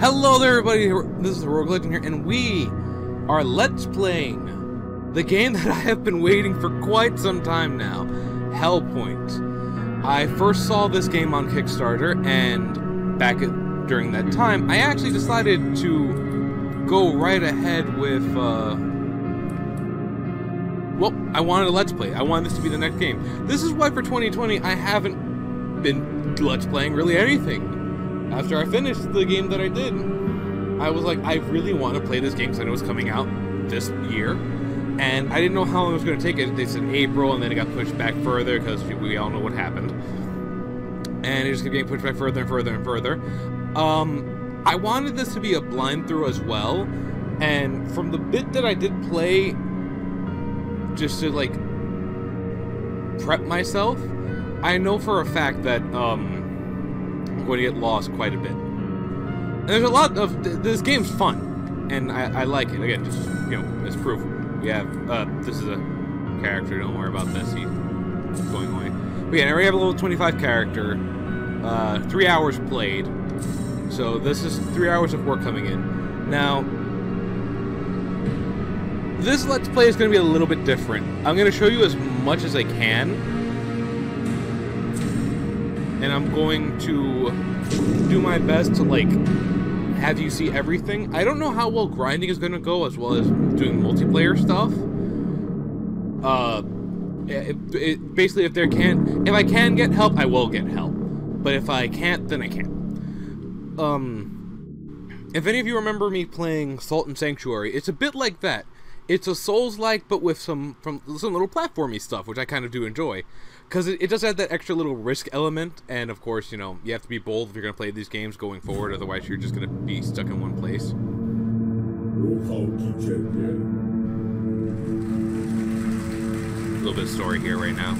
Hello there, everybody. This is HeroicLegend here, and we are Let's Playing the game that I have been waiting for quite some time now, Hellpoint. I first saw this game on Kickstarter, and during that time, I actually decided to go right ahead with, well, I wanted a Let's Play. I wanted this to be the next game. This is why for 2020, I haven't been Let's Playing really anything. After I finished the game that I did, I was like, I really want to play this game because I know it's coming out this year. And I didn't know how long it was going to take. They said April, and then it got pushed back further because we all know what happened. And it just kept getting pushed back further and further and further. I wanted this to be a blind through as well. And from the bit that I did play, just to, like, prep myself, I know for a fact that, I'm going to get lost quite a bit. And there's a lot of... This game's fun, and I like it. Again, just, you know, as proof. We have, this is a character, don't worry about this, he's going away. But yeah, now we have a level 25 character, 3 hours played, so this is 3 hours of work coming in. Now, this Let's Play is going to be a little bit different. I'm going to show you as much as I can, and I'm going to do my best to, like, have you see everything. I don't know how well grinding is going to go, as well as doing multiplayer stuff. Basically, if I can get help, I will get help. But if I can't, then I can't. If any of you remember me playing Salt and Sanctuary, it's a bit like that. It's a Souls-like, but with some little platformy stuff, which I kind of do enjoy. Because it does have that extra little risk element, and of course, you know, you have to be bold if you're going to play these games going forward, otherwise you're just going to be stuck in one place. A little bit of story here right now.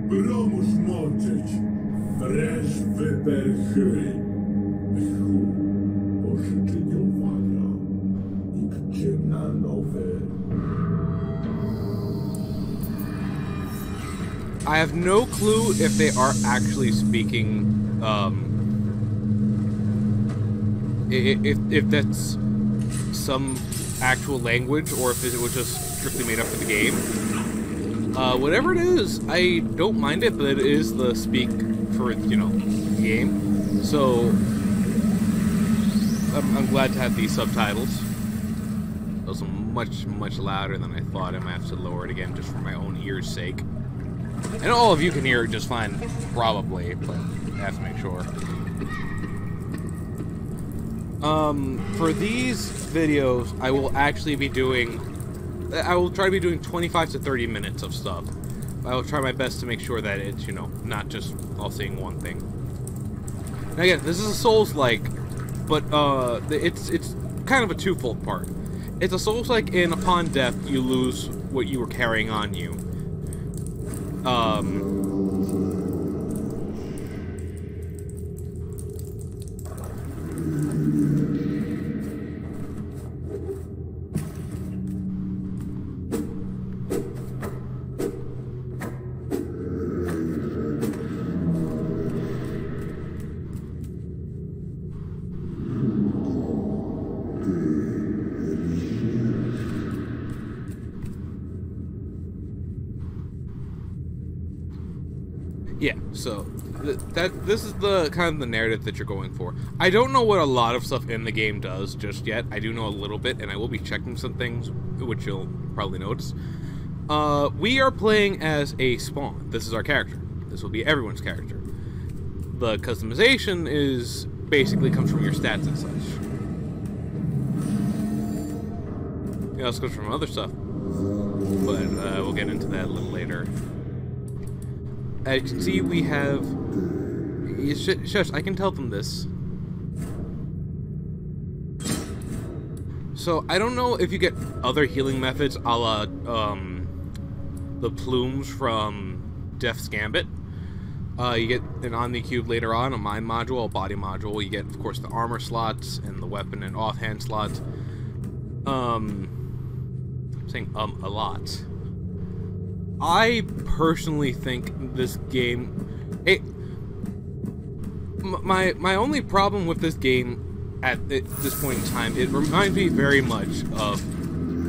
Vamos montes, fresh wyperchy. Pożyczeniowania i gdzie na nowe. I have no clue if they are actually speaking, if that's some actual language, or if it was just strictly made up for the game. Whatever it is, I don't mind it, but it is the speak for, you know, the game. So, I'm glad to have these subtitles. Those are much, much louder than I thought. I might have to lower it again just for my own ears' sake. And all of you can hear it just fine, probably, but I have to make sure. For these videos, I will actually be doing... I will try to be doing 25 to 30 minutes of stuff. I will try my best to make sure that it's, you know, not just all saying one thing. Now again, this is a Souls-like, but it's kind of a twofold part. It's a Souls-like in upon death, you lose what you were carrying on you. Yeah, so this is the kind of the narrative that you're going for. I don't know what a lot of stuff in the game does just yet. I do know a little bit, and I will be checking some things, which you'll probably notice. We are playing as a spawn. This is our character. This will be everyone's character. The customization is basically comes from your stats and such. It also comes from other stuff, but we'll get into that a little later. As you can see, we have... Shush, I can tell them this. So, I don't know if you get other healing methods a la, the plumes from Death's Gambit. You get an Omni Cube later on, a mind module, a body module. You get, of course, the armor slots and the weapon and offhand slots. I'm saying a lot. I personally think this game... My only problem with this game at this point in time, it reminds me very much of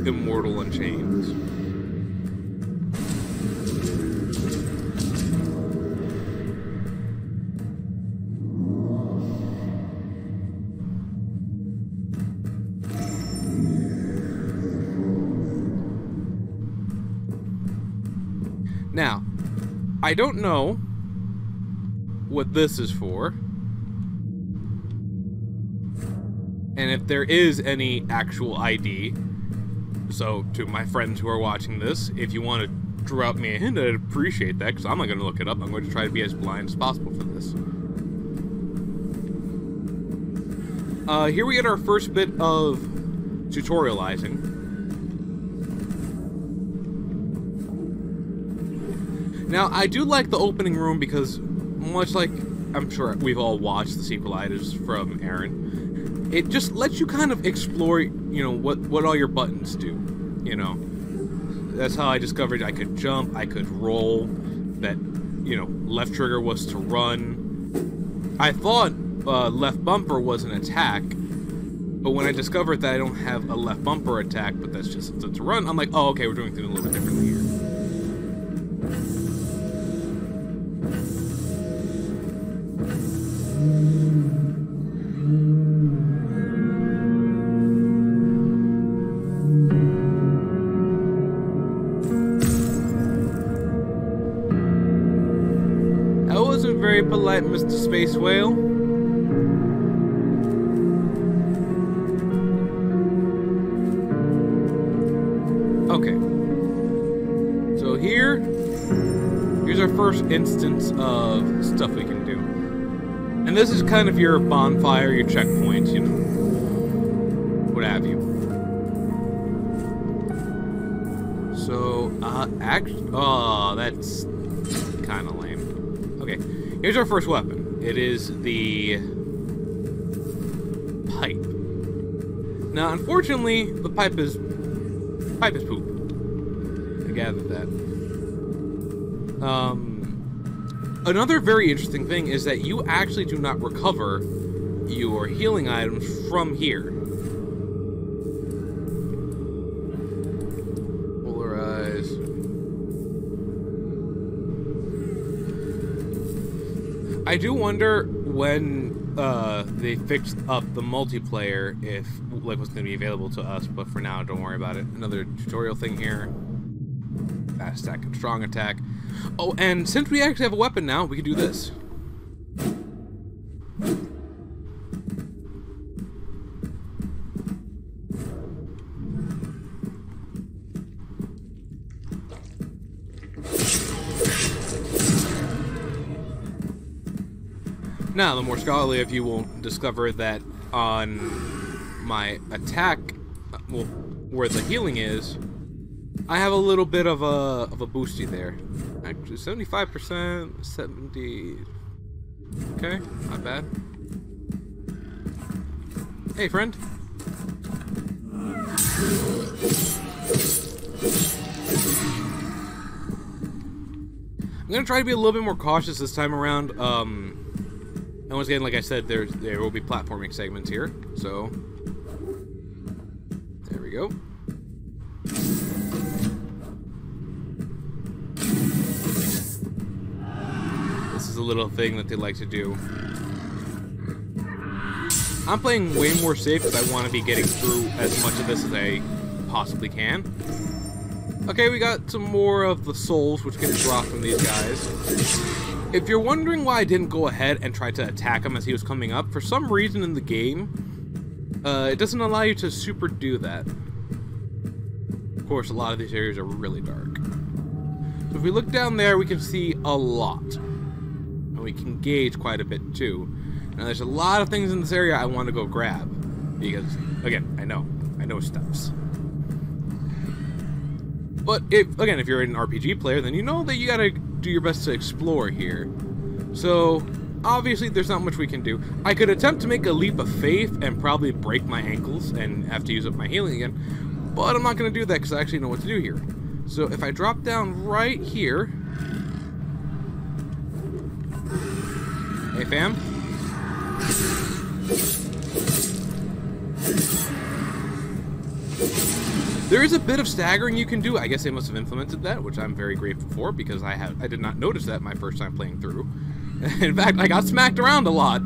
Immortal Unchained. Now, I don't know what this is for, and if there is any actual ID. So, to my friends who are watching this, if you want to drop me a hint, I'd appreciate that, because I'm not going to look it up. I'm going to try to be as blind as possible for this. Here we get our first bit of tutorializing. Now, I do like the opening room because, much like I'm sure we've all watched the sequelitis from Aaron, it just lets you kind of explore, you know, what all your buttons do, you know. That's how I discovered I could jump, I could roll, that, you know, left trigger was to run. I thought left bumper was an attack, but when I discovered that I don't have a left bumper attack, but that's just to run, I'm like, oh, okay, we're doing things a little bit differently here. Very polite, Mr. Space Whale. Okay. So here's our first instance of stuff we can do. And this is kind of your bonfire, your checkpoint, you know, what have you. So, actually, oh, that's kind of lame. Okay. Here's our first weapon. It is the pipe. Now, unfortunately, the pipe is poop. I gathered that. Another very interesting thing is that you actually do not recover your healing items from here. Polarize. I do wonder when they fixed up the multiplayer if like what's going to be available to us, but for now, don't worry about it. Another tutorial thing here. Fast attack and strong attack. Oh, and since we actually have a weapon now, we can do this. Now, the more scholarly of you will discover that on my attack, well, where the healing is, I have a little bit of a boosty there. Actually, 75%, 70. Okay, not bad. Hey, friend. I'm gonna try to be a little bit more cautious this time around. And once again, like I said, there will be platforming segments here, so there we go. This is a little thing that they like to do. I'm playing way more safe because I want to be getting through as much of this as I possibly can. Okay, we got some more of the souls, which get dropped from these guys. If you're wondering why I didn't go ahead and try to attack him as he was coming up, for some reason in the game, it doesn't allow you to super do that. Of course, a lot of these areas are really dark. So if we look down there, we can see a lot. And we can gauge quite a bit too. Now there's a lot of things in this area I want to go grab. Because, again, I know steps. But if you're an RPG player, then you know that you gotta do your best to explore here. So, obviously, there's not much we can do. I could attempt to make a leap of faith and probably break my ankles and have to use up my healing again, but I'm not going to do that because I actually know what to do here. So, if I drop down right here... Hey, fam? There is a bit of staggering you can do. I guess they must have implemented that, which I'm very grateful for, because I did not notice that my first time playing through. In fact, I got smacked around a lot.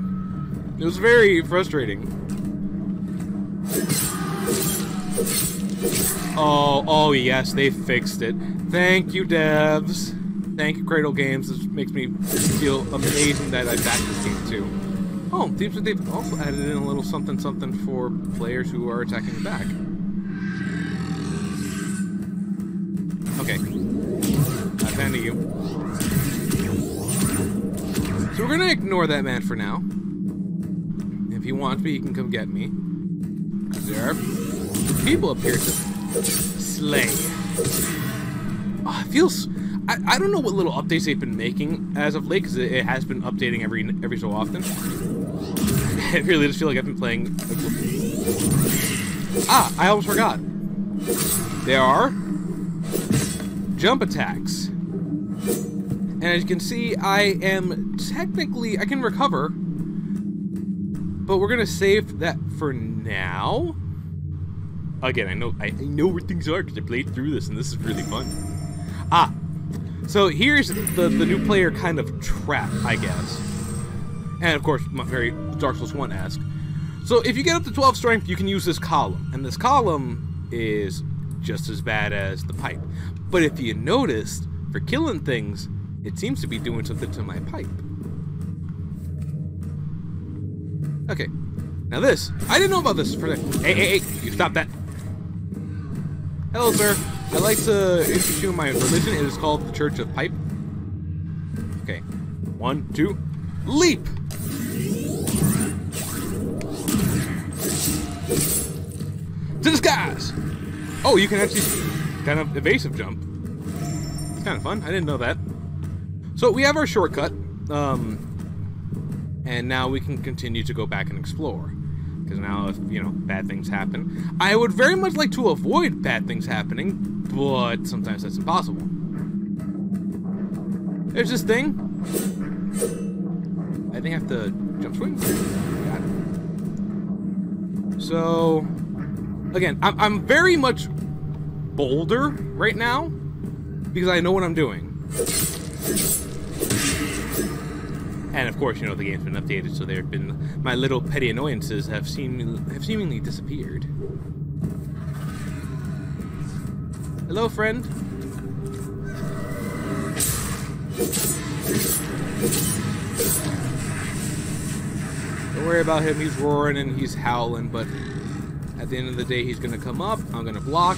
It was very frustrating. Oh yes, they fixed it. Thank you, devs. Thank you, Cradle Games. This makes me feel amazing that I backed this game too. Oh, seems that they've also added in a little something for players who are attacking the back. Okay. That's the end of you. So we're gonna ignore that man for now. If he wants me, he can come get me. There are people up here to slay. Oh, it feels... I don't know what little updates they've been making as of late, because it has been updating every so often. I really just feel like I've been playing... Ah, I almost forgot. There are jump attacks. And as you can see, I am technically... I can recover. But we're going to save that for now. Again, I know where things are because I played through this, and this is really fun. Ah, so here's the new player kind of trap, I guess. And of course, very Dark Souls 1-esque. So if you get up to 12 strength, you can use this column. And this column is just as bad as the pipe. But if you noticed, for killing things, it seems to be doing something to my pipe. Okay. Now this, I didn't know about this. Hey, you stop that. Hello, sir. I'd like to introduce you to my religion. It is called the Church of Pipe. Okay. 1, 2, leap! To the skies! Oh, you can actually kind of evasive jump. It's kind of fun. I didn't know that. So we have our shortcut. And now we can continue to go back and explore. Because now, if, you know, bad things happen. I would very much like to avoid bad things happening, but sometimes that's impossible. There's this thing. I think I have to jump swing. Got it. So, again, I'm very much bolder right now, because I know what I'm doing. And of course, you know, the game's been updated, so there have been... My little petty annoyances have seemingly disappeared. Hello, friend. Don't worry about him, he's roaring and he's howling, but... At the end of the day, he's gonna come up, I'm gonna block.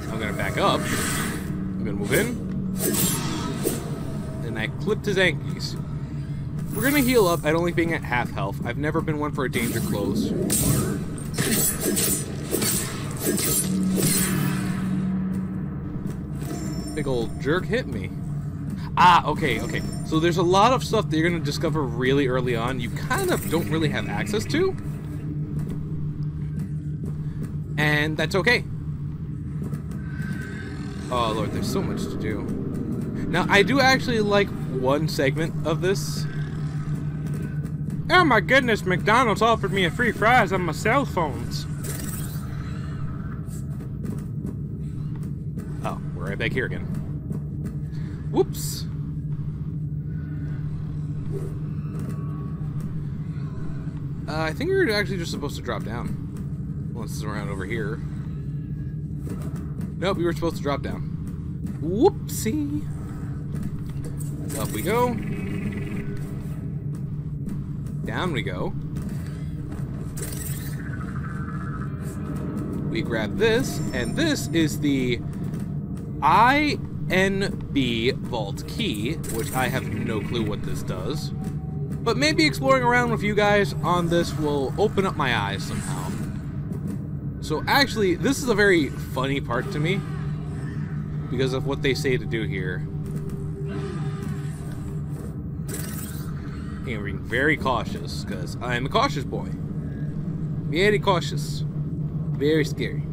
I'm gonna back up. I'm gonna move in. And I clipped his ankles. We're gonna heal up at only being at half health. I've never been one for a danger close. Big old jerk hit me. Ah, okay. So there's a lot of stuff that you're gonna discover really early on you kind of don't really have access to. And that's okay. Oh lord, there's so much to do. Now, I do actually like one segment of this. Oh my goodness, McDonald's offered me a free fries on my cell phones. Oh, we're right back here again. Whoops. I think we were actually just supposed to drop down. Well, this is around over here. Nope, we were supposed to drop down. Whoopsie. Up we go. Down we go. We grab this, and this is the INB vault key, which I have no clue what this does. But maybe exploring around with you guys on this will open up my eyes somehow. So actually, this is a very funny part to me. because of what they say to do here. I'm being very cautious, because I am a cautious boy. Very cautious. Very scary.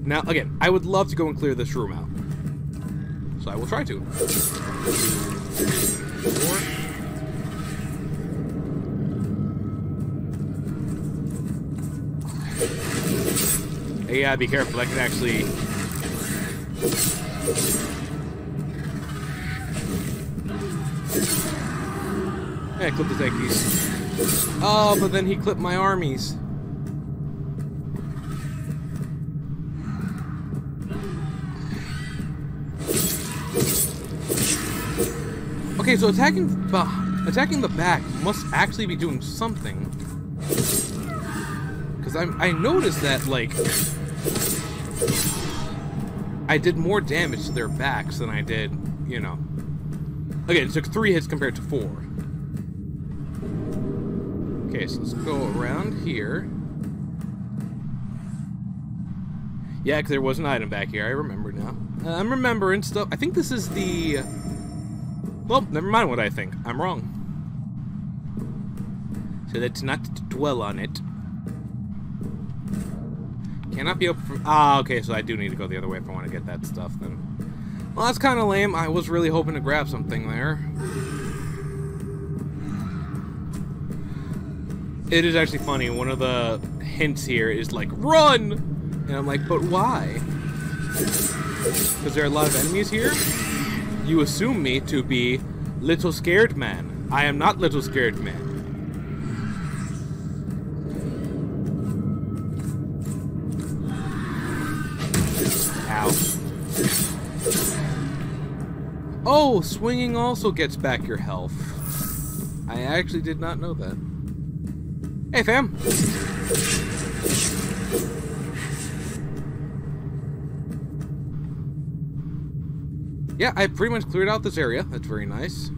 Now, again, I would love to go and clear this room out. So I will try to. 4. Hey, yeah, be careful. I can actually... Yeah, I clipped his eggies. Oh, but then he clipped my armies. Okay, so attacking the back must actually be doing something. Because I noticed that, like, I did more damage to their backs than I did, you know. Again, it took 3 hits compared to 4. Okay, so let's go around here. Yeah, because there was an item back here. I remember now. I'm remembering stuff. I think this is the... Well, never mind what I think. I'm wrong. So let's not dwell on it. Cannot be open from... Ah, okay, so I do need to go the other way if I want to get that stuff, then. Well, that's kind of lame. I was really hoping to grab something there. It is actually funny. One of the hints here is like, run! And I'm like, but why? Because there are a lot of enemies here. You assume me to be Little Scared Man. I am not Little Scared Man. Ow. Oh, swinging also gets back your health. I actually did not know that. Hey, fam. Yeah, I pretty much cleared out this area. That's very nice.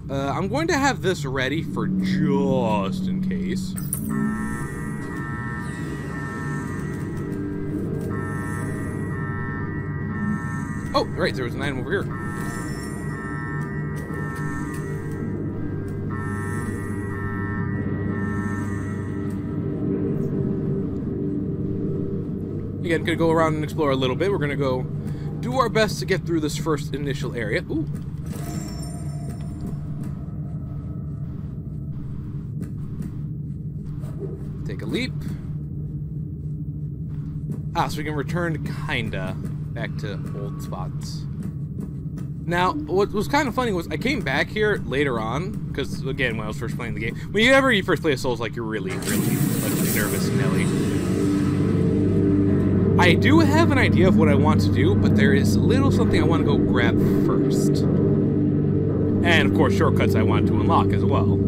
I'm going to have this ready for just in case. Oh, right, there was an item over here. Again, gonna go around and explore a little bit. We're gonna go do our best to get through this first initial area. Ooh. Take a leap. Ah, so we can return kinda back to old spots. Now, what was kind of funny was I came back here later on, because again, when I was first playing the game, whenever you first play a Souls, like you're really, really like nervous, Nelly. I do have an idea of what I want to do, but there is a little something I want to go grab first. And, of course, shortcuts I want to unlock as well.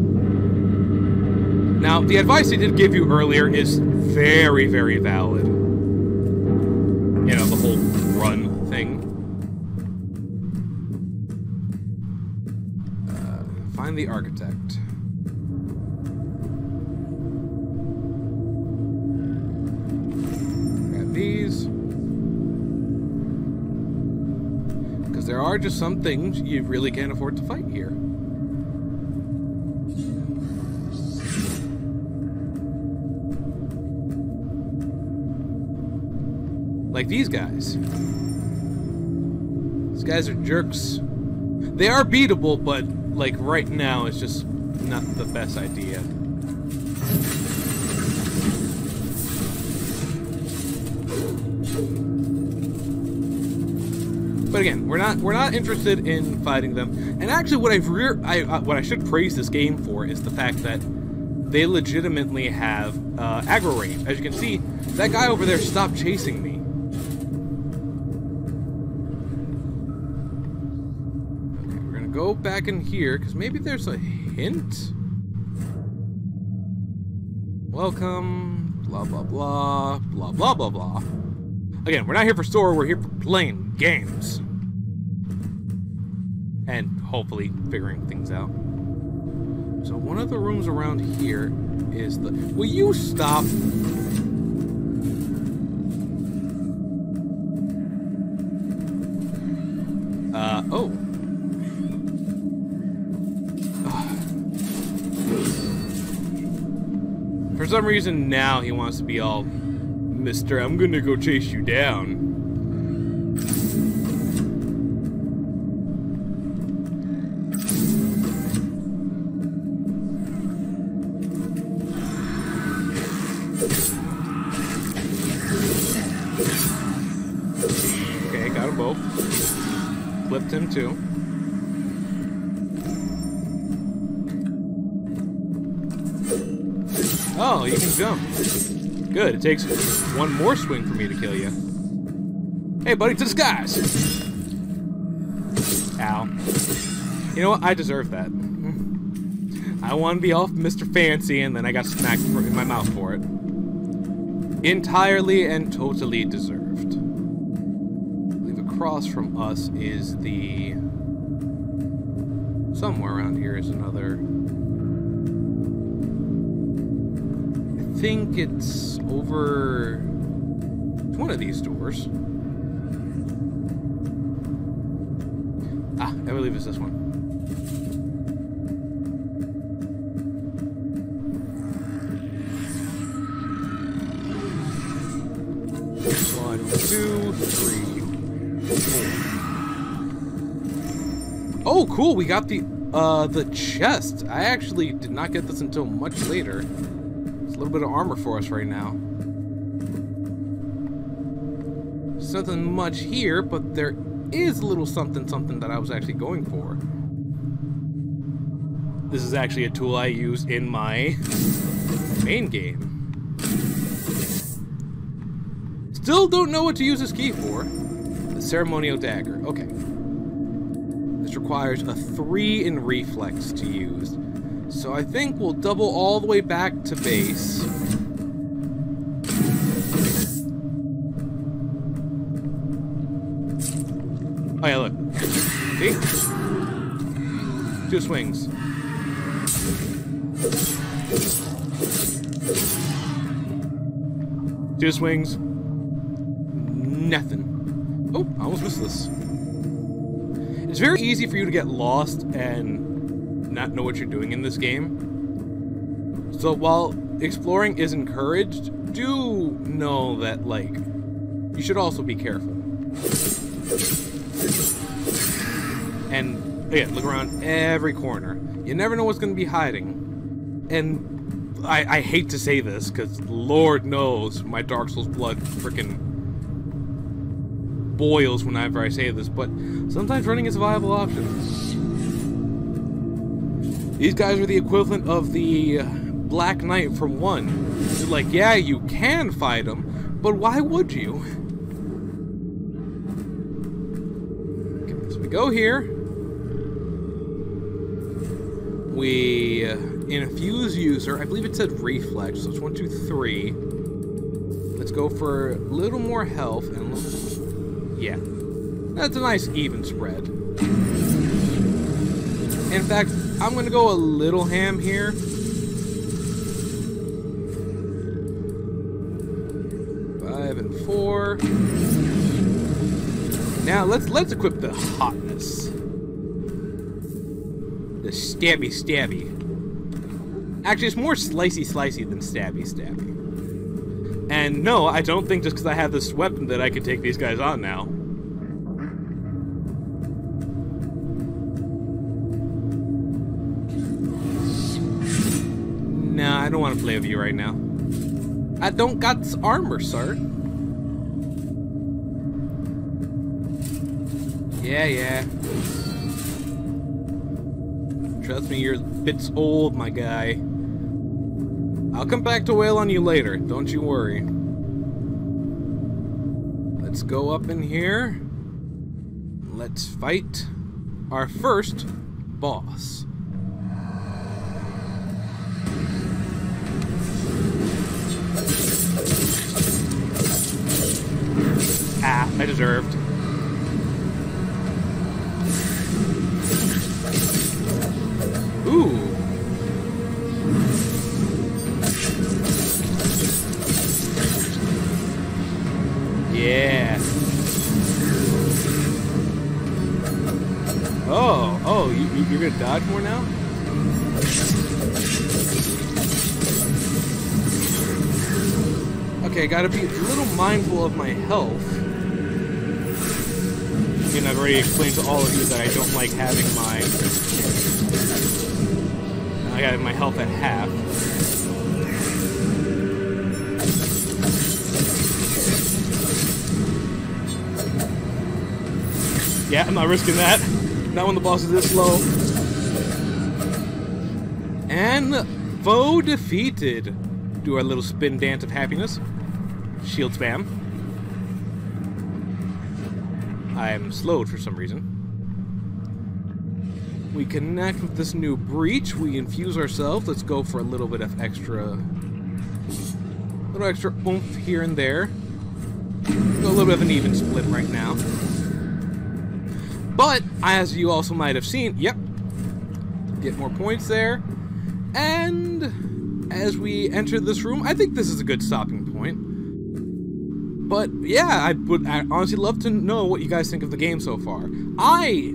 Now, the advice I did give you earlier is very, very valid. You know, the whole run thing. Find the architect. These, because there are just some things you really can't afford to fight here. Like these guys. These guys are jerks. They are beatable, but like right now it's just not the best idea. But again, we're not interested in fighting them. And actually, what I should praise this game for is the fact that they legitimately have aggro range. As you can see, that guy over there stopped chasing me. Okay, we're gonna go back in here because maybe there's a hint. Welcome, blah blah blah, blah blah blah blah. Again, we're not here for store. We're here for playing games. And hopefully figuring things out. So one of the rooms around here is the... Will you stop? For some reason now he wants to be all, Mister, I'm gonna go chase you down. Okay, got them both. Flipped him too. Oh, you can jump. Good, it takes one more swing for me to kill you. Hey, buddy, to the skies! Ow. You know what? I deserve that. I want to be all Mr. Fancy, and then I got smacked in my mouth for it. Entirely and totally deserved. I believe across from us is the... Somewhere around here is another... I think it's over one of these doors. Ah, I believe it's this one. One, two, three, four. Oh, cool! We got the chest. I actually did not get this until much later. A little bit of armor for us right now. There's nothing much here, but there is a little something that I was actually going for. This is actually a tool I use in my main game. Still don't know what to use this key for. The ceremonial dagger. Okay. This requires a 3 in reflex to use. So I think we'll double all the way back to base. Oh yeah, look. See? 2 swings. Two swings. Nothing. Oh, I almost missed this. It's very easy for you to get lost and not know what you're doing in this game. So while exploring is encouraged, do know that, like, you should also be careful. And again, look around every corner. You never know what's going to be hiding. And I hate to say this, because Lord knows my Dark Souls blood frickin' boils whenever I say this, but sometimes running is a viable option. These guys are the equivalent of the Black Knight from 1. They're like, yeah, you can fight them, but why would you? Okay, so we go here. We infuse user. I believe it said reflex, so it's 1, 2, 3. Let's go for a little more health and yeah, that's a nice even spread. In fact, I'm going to go a little ham here. Five and 4. Now let's equip the hotness. The stabby. Actually, it's more slicey than stabby. And no, I don't think just because I have this weapon that I can take these guys on now. Nah, I don't want to play with you right now. I don't got armor, sir. Yeah. Trust me, you're bits old, my guy. I'll come back to wail on you later, don't you worry. Let's go up in here. Let's fight our first boss. Ah, I deserved. Ooh. Yeah. Oh, you're gonna dodge more now? Okay, gotta be a little mindful of my health. And I've already explained to all of you that I don't like having I got my health at half. Yeah, I'm not risking that. Not when the boss is this low. And foe defeated. Do our little spin dance of happiness. Shield spam. I am slowed for some reason. We connect with this new breach. We infuse ourselves. Let's go for a little bit of extra oomph here and there. A little bit of an even split right now. But, as you also might have seen, yep, get more points there. And as we enter this room, I think this is a good stopping point. But yeah, I would honestly love to know what you guys think of the game so far. I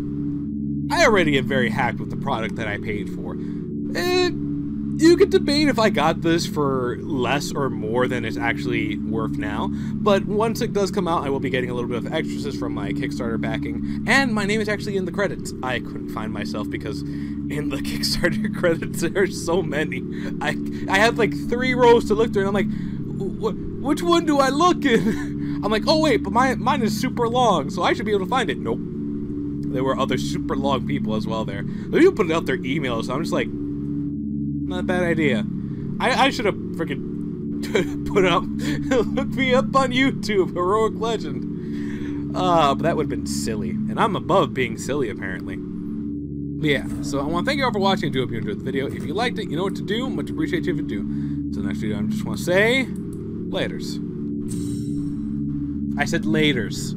already am very happy with the product that I paid for. You could debate if I got this for less or more than it's actually worth now, but once it does come out, I will be getting a little bit of extras from my Kickstarter backing, and my name is actually in the credits. I couldn't find myself because in the Kickstarter credits there are so many. I had like 3 rows to look through, and I'm like, which one do I look in? I'm like, oh wait, but mine is super long, so I should be able to find it. Nope. There were other super long people as well there. They even put out their emails, so I'm just like, not a bad idea. I should have freaking put up, look me up on YouTube, HeroicLegend. But that would have been silly. And I'm above being silly, apparently. But yeah, so I want to thank you all for watching. I do hope you enjoyed the video. If you liked it, you know what to do. Much appreciate you if you do. So next video, I just want to say, laters. I said laters.